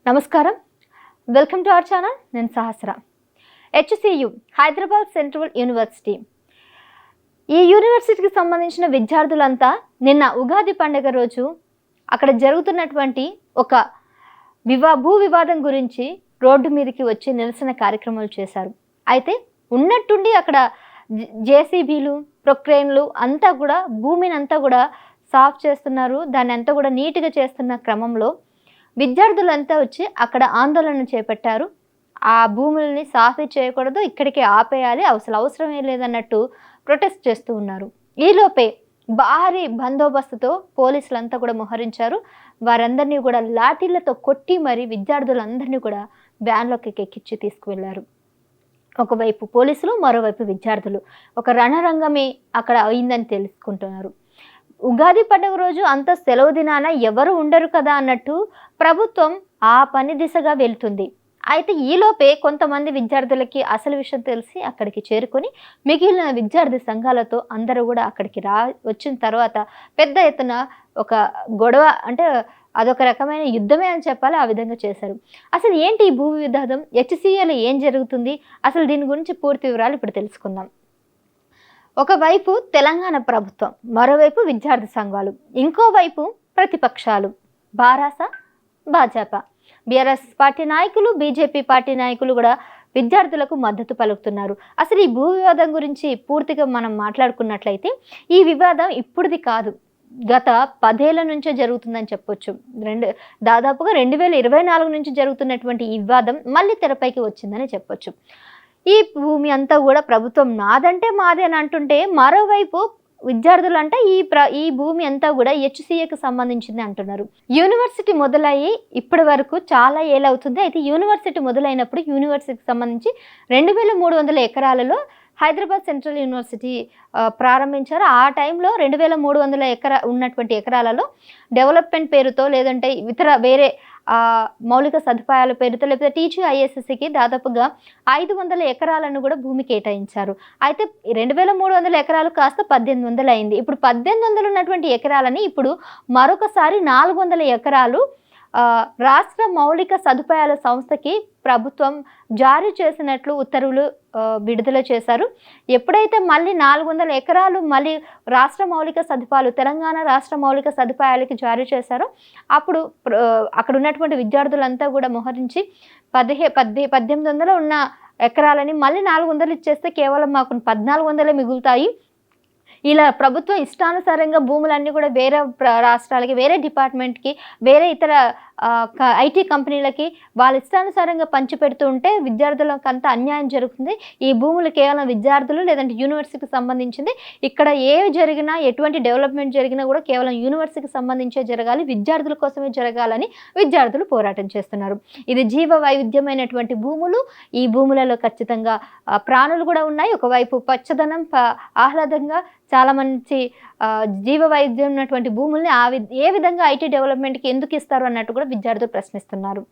నమస్కారం, welcome to our channel. నేను సహస్ర. HCU Hyderabad central university. ఈ యూనివర్సిటీకి సంబంధించిన విద్యార్థులంతా నిన్న ఉగాది పండుగ రోజు అక్కడ జరుగుతున్నటువంటి ఒక భూ వివాదం గురించి రోడ్డు మీదకి వచ్చి నిరసన కార్యక్రమాలు చేశారు. అయితే ఉన్నట్టుండి అక్కడ జేసీబీలు, ప్రొక్రేన్లు అంతా కూడా భూమిని అంతా కూడా సాఫ్ చేస్తున్నారు. దాన్ని అంతా కూడా నీట్గా చేస్తున్న క్రమంలో విద్యార్థులంతా వచ్చి అక్కడ ఆందోళన చేపట్టారు. ఆ భూములని సాఫీ చేయకూడదు, ఇక్కడికి ఆపేయాలి, అవసరమే లేదన్నట్టు ప్రొటెస్ట్ చేస్తూ ఉన్నారు. ఈలోపే భారీ బందోబస్తుతో పోలీసులంతా కూడా మోహరించారు. వారందరినీ కూడా లాఠీలతో కొట్టి మరి విద్యార్థులందరినీ కూడా వ్యాన్లోకి ఎక్కించి తీసుకువెళ్లారు. ఒకవైపు పోలీసులు, మరోవైపు విద్యార్థులు. ఒక రణరంగమే అక్కడ అయిందని తెలుసుకుంటున్నారు. ఉగాది పండుగ రోజు అంత సెలవు దినాన ఎవరు ఉండరు కదా అన్నట్టు ప్రభుత్వం ఆ పని దిశగా వెళ్తుంది. అయితే ఈలోపే కొంతమంది విద్యార్థులకి అసలు విషయం తెలిసి అక్కడికి చేరుకొని మిగిలిన విద్యార్థి సంఘాలతో అందరూ కూడా అక్కడికి వచ్చిన తర్వాత పెద్ద ఎత్తున ఒక గొడవ, అంటే అదొక రకమైన యుద్ధమే అని చెప్పాలి, ఆ విధంగా చేశారు. అసలు ఏంటి ఈ భూ వివాదం, HCAలో ఏం జరుగుతుంది, అసలు దీని గురించి పూర్తి వివరాలు ఇప్పుడు తెలుసుకుందాం. ఒకవైపు తెలంగాణ ప్రభుత్వం, మరోవైపు విద్యార్థి సంఘాలు, ఇంకోవైపు ప్రతిపక్షాలు బారాస, భాజపా, బీఆర్ఎస్ పార్టీ నాయకులు, బీజేపీ పార్టీ నాయకులు కూడా విద్యార్థులకు మద్దతు పలుకుతున్నారు. అసలు ఈ భూ వివాదం గురించి పూర్తిగా మనం మాట్లాడుకున్నట్లయితే ఈ వివాదం ఇప్పుడుది కాదు, గత 10 ఏళ్ల నుంచే జరుగుతుందని చెప్పొచ్చు. దాదాపుగా 2024 నుంచి జరుగుతున్నటువంటి ఈ వివాదం మళ్ళీ తెరపైకి వచ్చిందని చెప్పొచ్చు. ఈ భూమి అంతా కూడా ప్రభుత్వం నాదంటే మాదే అని అంటుంటే, మరోవైపు విద్యార్థులు అంటే ఈ భూమి అంతా కూడా HCAకి సంబంధించింది అంటున్నారు. యూనివర్సిటీ మొదలయ్యి ఇప్పటి వరకు చాలా ఏళ్ళవుతుంది. అయితే యూనివర్సిటీ మొదలైనప్పుడు యూనివర్సిటీకి సంబంధించి 2300 ఎకరాలలో హైదరాబాద్ సెంట్రల్ యూనివర్సిటీ ప్రారంభించారు. ఆ టైంలో 2300 ఉన్నటువంటి ఎకరాలలో డెవలప్మెంట్ పేరుతో, లేదంటే వేరే మౌలిక సదుపాయాల పేరుతో, లేకపోతే TGISSకి దాదాపుగా 500 ఎకరాలను కూడా భూమి కేటాయించారు. అయితే 2300 ఎకరాలు కాస్త 1800 అయింది. ఇప్పుడు 1800 ఉన్నటువంటి ఎకరాలని ఇప్పుడు మరొకసారి 400 ఎకరాలు రాష్ట్ర మౌలిక సదుపాయాల సంస్థకి ప్రభుత్వం జారీ చేసినట్లు ఉత్తర్వులు విడుదల చేశారు. ఎప్పుడైతే మళ్ళీ 400 ఎకరాలు మళ్ళీ రాష్ట్ర మౌలిక సదుపాయాలు, తెలంగాణ రాష్ట్ర మౌలిక సదుపాయాలకి జారీ చేశారో అప్పుడు అక్కడ ఉన్నటువంటి విద్యార్థులంతా కూడా మోహరించి 1800 ఉన్న ఎకరాలని మళ్ళీ 400 ఇచ్చేస్తే కేవలం మాకు 1400 మిగులుతాయి. ఇలా ప్రభుత్వం ఇష్టానుసారంగా భూములన్నీ కూడా వేరే రాష్ట్రాలకి, వేరే డిపార్ట్మెంట్కి, వేరే ఇతర IT కంపెనీలకి వాళ్ళ ఇష్టానుసారంగా పంచిపెడుతూ ఉంటే విద్యార్థులకు అంతా అన్యాయం జరుగుతుంది. ఈ భూములు కేవలం విద్యార్థులు లేదంటే యూనివర్సిటీకి సంబంధించింది. ఇక్కడ ఏవి జరిగినా, ఎటువంటి డెవలప్మెంట్ జరిగినా కూడా కేవలం యూనివర్సిటీకి సంబంధించే జరగాలి, విద్యార్థుల కోసమే జరగాలని విద్యార్థులు పోరాటం చేస్తున్నారు. ఇది జీవ వైవిధ్యమైనటువంటి భూములు. ఈ భూములలో ఖచ్చితంగా ప్రాణులు కూడా ఉన్నాయి. ఒకవైపు పచ్చదనం, ఆహ్లాదంగా చాలా మంచి జీవ వైద్యం ఉన్నటువంటి భూముల్ని ఏ విధంగా IT డెవలప్మెంట్కి ఎందుకు ఇస్తారు అన్నట్టు కూడా విద్యార్థులు ప్రశ్నిస్తున్నారు.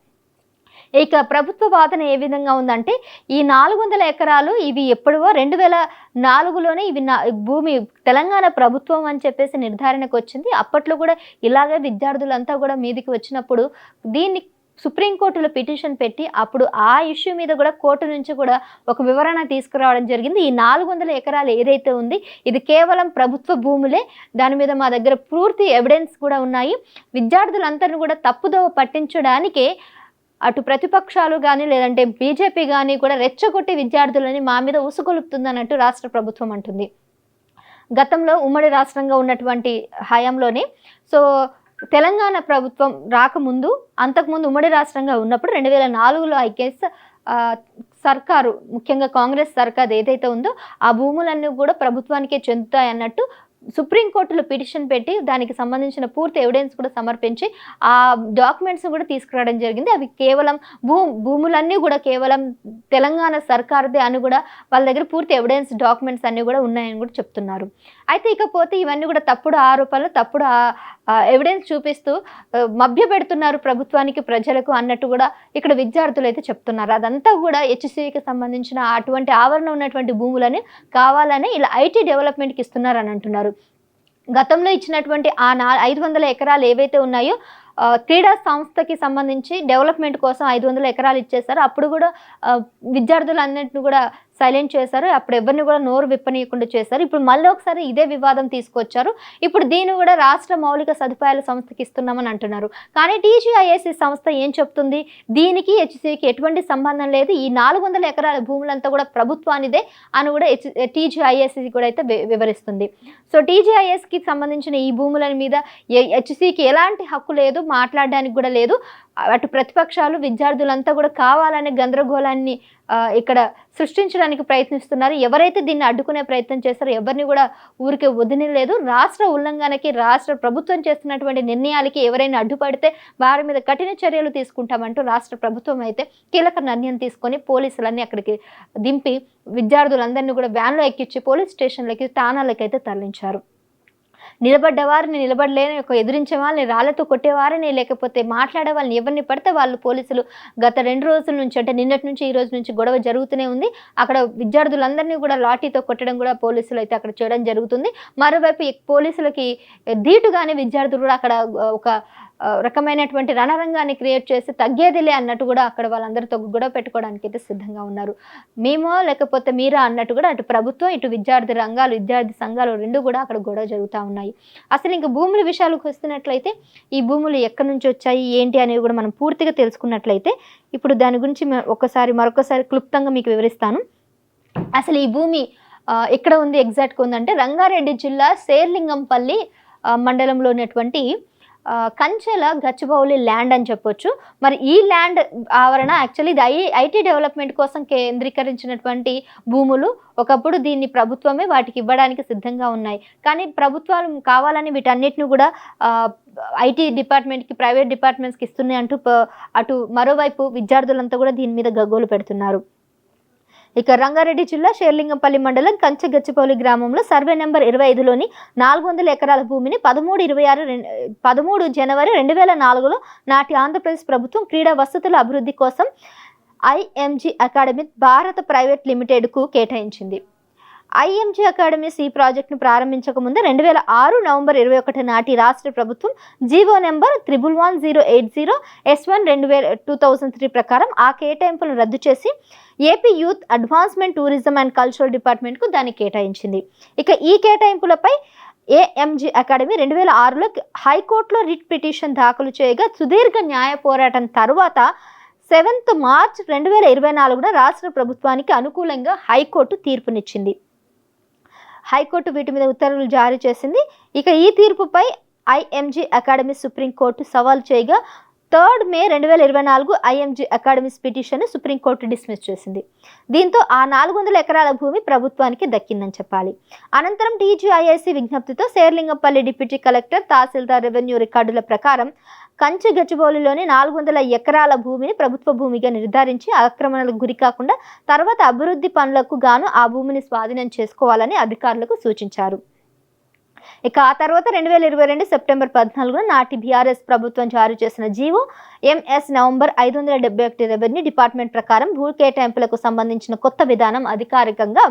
ఇక ప్రభుత్వ వాదన ఏ విధంగా ఉందంటే, ఈ 400 ఎకరాలు ఇవి ఎప్పుడో 2004లోనే ఇవి భూమి తెలంగాణ ప్రభుత్వం అని చెప్పేసి నిర్ధారణకు వచ్చింది. అప్పట్లో కూడా ఇలాగే విద్యార్థులంతా కూడా మీదికి వచ్చినప్పుడు దీన్ని సుప్రీంకోర్టులో పిటిషన్ పెట్టి అప్పుడు ఆ ఇష్యూ మీద కూడా కోర్టు నుంచి కూడా ఒక వివరణ తీసుకురావడం జరిగింది. ఈ 400 ఎకరాలు ఏదైతే ఉంది ఇది కేవలం ప్రభుత్వ భూములే, దాని మీద మా దగ్గర పూర్తి ఎవిడెన్స్ కూడా ఉన్నాయి. విద్యార్థులందరినీ కూడా తప్పుదోవ పట్టించడానికే అటు ప్రతిపక్షాలు కానీ లేదంటే బీజేపీ కానీ కూడా రెచ్చగొట్టి విద్యార్థులని మా మీద ఉసుగొలుపుతుంది అన్నట్టు రాష్ట్ర ప్రభుత్వం అంటుంది. గతంలో ఉమ్మడి రాష్ట్రంగా ఉన్నటువంటి హయాంలోనే, సో తెలంగాణ ప్రభుత్వం రాకముందు, అంతకుముందు ఉమ్మడి రాష్ట్రంగా ఉన్నప్పుడు 2004లో ఐకేస్ సర్కారు, ముఖ్యంగా కాంగ్రెస్ సర్కార్ ఏదైతే ఉందో ఆ భూములన్నీ కూడా ప్రభుత్వానికే చెందుతాయి అన్నట్టు సుప్రీంకోర్టులో పిటిషన్ పెట్టి దానికి సంబంధించిన పూర్తి ఎవిడెన్స్ కూడా సమర్పించి ఆ డాక్యుమెంట్స్ కూడా తీసుకురావడం జరిగింది. అవి కేవలం భూములన్నీ కూడా కేవలం తెలంగాణ సర్కారుదే అని కూడా వాళ్ళ దగ్గర పూర్తి ఎవిడెన్స్, డాక్యుమెంట్స్ అన్నీ కూడా ఉన్నాయని కూడా చెప్తున్నారు. అయితే ఇకపోతే ఇవన్నీ కూడా తప్పుడు ఆరోపణలు, తప్పుడు ఎవిడెన్స్ చూపిస్తూ మభ్య పెడుతున్నారు ప్రభుత్వానికి, ప్రజలకు అన్నట్టు కూడా ఇక్కడ విద్యార్థులు అయితే చెప్తున్నారు. అదంతా కూడా HCAకి సంబంధించిన అటువంటి ఆవరణ ఉన్నటువంటి భూములని కావాలని ఇలా IT డెవలప్మెంట్కి ఇస్తున్నారని అంటున్నారు. గతంలో ఇచ్చినటువంటి ఆ 500 ఎకరాలు ఏవైతే ఉన్నాయో క్రీడా సంస్థకి సంబంధించి డెవలప్మెంట్ కోసం 500 ఎకరాలు ఇచ్చేశారు. అప్పుడు కూడా విద్యార్థులన్నింటిని కూడా సైలెంట్ చేశారు. అప్పుడు ఎవరిని కూడా నోరు విప్పనీయకుండా చేశారు. ఇప్పుడు మళ్ళీ ఒకసారి ఇదే వివాదం తీసుకొచ్చారు. ఇప్పుడు దీన్ని కూడా రాష్ట్ర మౌలిక సదుపాయాల సంస్థకి ఇస్తున్నామని అంటున్నారు. కానీ టీజీఐఎస్సీ సంస్థ ఏం చెప్తుంది? దీనికి హెచ్సికి ఎటువంటి సంబంధం లేదు, ఈ 400 ఎకరాల భూములంతా కూడా ప్రభుత్వానిదే అని కూడా టీజీఐఎస్సీ కూడా అయితే వివరిస్తుంది. సో టీజీఐఎస్కి సంబంధించిన ఈ భూముల మీద హెచ్సికి ఎలాంటి హక్కు లేదు, మాట్లాడడానికి కూడా లేదు. అటు ప్రతిపక్షాలు విద్యార్థులంతా కూడా కావాలనే గందరగోళాన్ని ఇక్కడ సృష్టించడానికి ప్రయత్నిస్తున్నారు. ఎవరైతే దీన్ని అడ్డుకునే ప్రయత్నం చేస్తారో ఎవరిని కూడా ఊరికే వదిలేదు. రాష్ట్ర ఉల్లంఘనకి, రాష్ట్ర ప్రభుత్వం చేస్తున్నటువంటి నిర్ణయాలకి ఎవరైనా అడ్డుపడితే వారి మీద కఠిన చర్యలు తీసుకుంటామంటూ రాష్ట్ర ప్రభుత్వం అయితే కీలక నిర్ణయం తీసుకొని పోలీసులన్నీ అక్కడికి దింపి విద్యార్థులందరినీ కూడా వ్యాన్లో ఎక్కించి పోలీస్ స్టేషన్లకి, స్థానాలకి అయితే తరలించారు. నిలబడ్డవారిని, నిలబడలేని ఎదిరించే వాళ్ళని, రాళ్లతో కొట్టేవారిని, లేకపోతే మాట్లాడే వాళ్ళని ఎవరిని పడితే వాళ్ళు పోలీసులు గత 2 రోజుల నుంచి, అంటే నిన్నటి నుంచి ఈ రోజు నుంచి గొడవ జరుగుతూనే ఉంది. అక్కడ విద్యార్థులందరినీ కూడా లాఠీతో కొట్టడం కూడా పోలీసులు అయితే అక్కడ చేయడం జరుగుతుంది. మరోవైపు పోలీసులకి ధీటుగానే విద్యార్థులు కూడా అక్కడ ఒక రకమైనటువంటి రణరంగాన్ని క్రియేట్ చేసి తగ్గేదిలే అన్నట్టు కూడా అక్కడ వాళ్ళందరితో గొడవ పెట్టుకోవడానికి అయితే సిద్ధంగా ఉన్నారు. మేమో లేకపోతే మీరా అన్నట్టు కూడా అటు ప్రభుత్వం, ఇటు విద్యార్థి రంగాలు, విద్యార్థి సంఘాలు రెండు కూడా అక్కడ గొడవ జరుగుతూ ఉన్నాయి. అసలు ఇంకా భూముల విషయాలకు వస్తున్నట్లయితే ఈ భూములు ఎక్కడి నుంచి వచ్చాయి ఏంటి అనేవి కూడా మనం పూర్తిగా తెలుసుకున్నట్లయితే ఇప్పుడు దాని గురించి మరొకసారి క్లుప్తంగా మీకు వివరిస్తాను. అసలు ఈ భూమి ఎక్కడ ఉంది, ఎగ్జాక్ట్గా ఉందంటే రంగారెడ్డి జిల్లా శేర్లింగంపల్లి మండలంలో ఉన్నటువంటి కంచెల గచ్చిబౌలి ల్యాండ్ అని చెప్పొచ్చు. మరి ఈ ల్యాండ్ ఆవరణ యాక్చువల్లీ ఇది ఐటీ డెవలప్మెంట్ కోసం కేంద్రీకరించినటువంటి భూములు. ఒకప్పుడు దీన్ని ప్రభుత్వమే వాటికి ఇవ్వడానికి సిద్ధంగా ఉన్నాయి. కానీ ప్రభుత్వాలు కావాలని వీటన్నిటిని కూడా ఐటీ డిపార్ట్మెంట్కి, ప్రైవేట్ డిపార్ట్మెంట్స్కి ఇస్తున్నాయి అంటూ అటు మరోవైపు విద్యార్థులంతా కూడా దీని మీద గగ్గోలు పెడుతున్నారు. ఇక రంగారెడ్డి జిల్లా షేర్లింగంపల్లి మండలం కంచెగచ్చిపల్లి గ్రామంలో సర్వే నెంబర్ 25లోని 400 ఎకరాల భూమిని 13 జనవరి 2004లో నాటి ఆంధ్రప్రదేశ్ ప్రభుత్వం క్రీడా వసతుల అభివృద్ధి కోసం ఐఎంజీ అకాడమీ భారత ప్రైవేట్ లిమిటెడ్కు కేటాయించింది. ఐఎంజీ అకాడమీస్ ఈ ప్రాజెక్టును ప్రారంభించక ముందే 2006 నవంబర్ 21 నాటి రాష్ట్ర ప్రభుత్వం జీవో నెంబర్ 111080 S1 2003 ప్రకారం ఆ కేటాయింపులను రద్దు చేసి AP youth advancement, tourism and cultural డిపార్ట్మెంట్కు దాన్ని కేటాయించింది. ఇక ఈ కేటాయింపులపై ఏఎంజీ అకాడమీ 2006లో హైకోర్టులో రిట్ పిటిషన్ దాఖలు చేయగా సుదీర్ఘ న్యాయ పోరాటం తర్వాత 7th మార్చ్ 2024 రాష్ట్ర ప్రభుత్వానికి అనుకూలంగా హైకోర్టు తీర్పునిచ్చింది. హైకోర్టు వీటి మీద ఉత్తర్వులు జారీ చేసింది. ఇక ఈ తీర్పుపై ఐఎంజీ అకాడమీ సుప్రీంకోర్టు సవాల్ చేయగా 3 మే 2024 IMG academies petition supreme court dismiss చేసింది. దీంతో ఆ 400 ఎకరాల భూమి ప్రభుత్వానికి దక్కిందని చెప్పాలి. అనంతరం టీజీఐఎస్సీ విజ్ఞప్తితో శేర్లింగంపల్లి డిప్యూటీ కలెక్టర్, తహసీల్దార్ రెవెన్యూ రికార్డుల ప్రకారం కంచెగచ్చిబౌలిలోని 400 ఎకరాల భూమిని ప్రభుత్వ భూమిగా నిర్ధారించి ఆక్రమణలకు గురి కాకుండా తర్వాత అభివృద్ధి పనులకు గాను ఆ భూమిని స్వాధీనం చేసుకోవాలని అధికారులకు సూచించారు. ఇక ఆ తర్వాత 2022 సెప్టెంబర్ 14 నాటి బీఆర్ఎస్ ప్రభుత్వం జారీ చేసిన GO MS number 571 revenue department ప్రకారం భూ కేటాయింపులకు సంబంధించిన కొత్త విధానం అధికారికంగా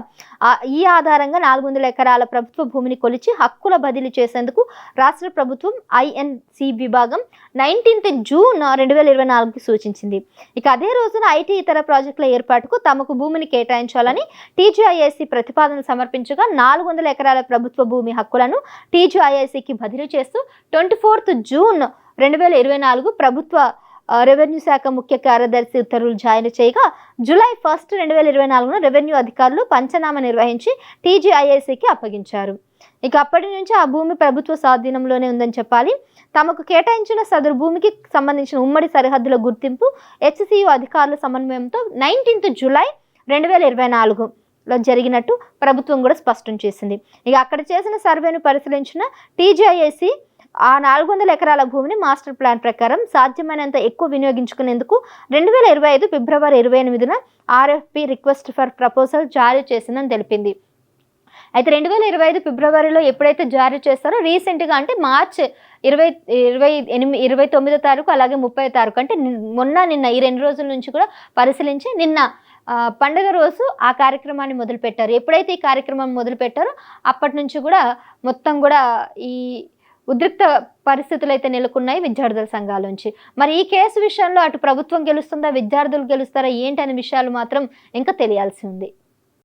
ఈ ఆధారంగా 400 ఎకరాల ప్రభుత్వ భూమిని కొలిచి హక్కుల బదిలీ చేసేందుకు రాష్ట్ర ప్రభుత్వం ఐఎన్సి విభాగం 19th జూన్ 2024 సూచించింది. ఇక అదే రోజున ఐటీ ఇతర ప్రాజెక్టుల ఏర్పాటుకు తమకు భూమిని కేటాయించాలని టీజీఐఎస్సీ ప్రతిపాదన సమర్పించగా 400 ఎకరాల ప్రభుత్వ భూమి హక్కులను టీజీఐఎస్సీకి బదిలీ చేస్తూ 24th జూన్ 2024 ప్రభుత్వ రెవెన్యూ శాఖ ముఖ్య కార్యదర్శి ఉత్తర్వులు జారీ చేయగా జూలై 1, 2024 రెవెన్యూ అధికారులు పంచనామా నిర్వహించి టీజీఐఎస్సీకి అప్పగించారు. ఇక అప్పటి నుంచి ఆ భూమి ప్రభుత్వ స్వాధీనంలోనే ఉందని చెప్పాలి. తమకు కేటాయించిన సదరు భూమికి సంబంధించిన ఉమ్మడి సరిహద్దుల గుర్తింపు హెచ్సియు అధికారుల సమన్వయంతో 19th జూలై 2024లో జరిగినట్టు ప్రభుత్వం కూడా స్పష్టం చేసింది. ఇక అక్కడ చేసిన సర్వేను పరిశీలించిన టీజీఐఎస్సీ ఆ 400 ఎకరాల భూమిని మాస్టర్ ప్లాన్ ప్రకారం సాధ్యమైనంత ఎక్కువ వినియోగించుకునేందుకు 2025 ఫిబ్రవరి 28న ఆర్ఎఫ్పి రిక్వెస్ట్ ఫర్ ప్రపోజల్ జారీ చేసిందని తెలిపింది. అయితే 2025 ఫిబ్రవరిలో ఎప్పుడైతే జారీ చేస్తారో రీసెంట్గా అంటే మార్చ్ 29వ తారీఖు అలాగే 30వ తారీఖు అంటే నిన్న ఈ 2 రోజుల నుంచి కూడా పరిశీలించి నిన్న పండుగ రోజు ఆ కార్యక్రమాన్ని మొదలుపెట్టారు. ఎప్పుడైతే ఈ కార్యక్రమం మొదలుపెట్టారో అప్పటి నుంచి కూడా మొత్తం కూడా ఈ ఉద్రిక్త పరిస్థితులు అయితే నెలకొన్నాయి విద్యార్థుల సంఘాల నుంచి. మరి ఈ కేసు విషయంలో అటు ప్రభుత్వం గెలుస్తుందా, విద్యార్థులు గెలుస్తారా ఏంటి అనే విషయాలు మాత్రం ఇంకా తెలియాల్సి ఉంది.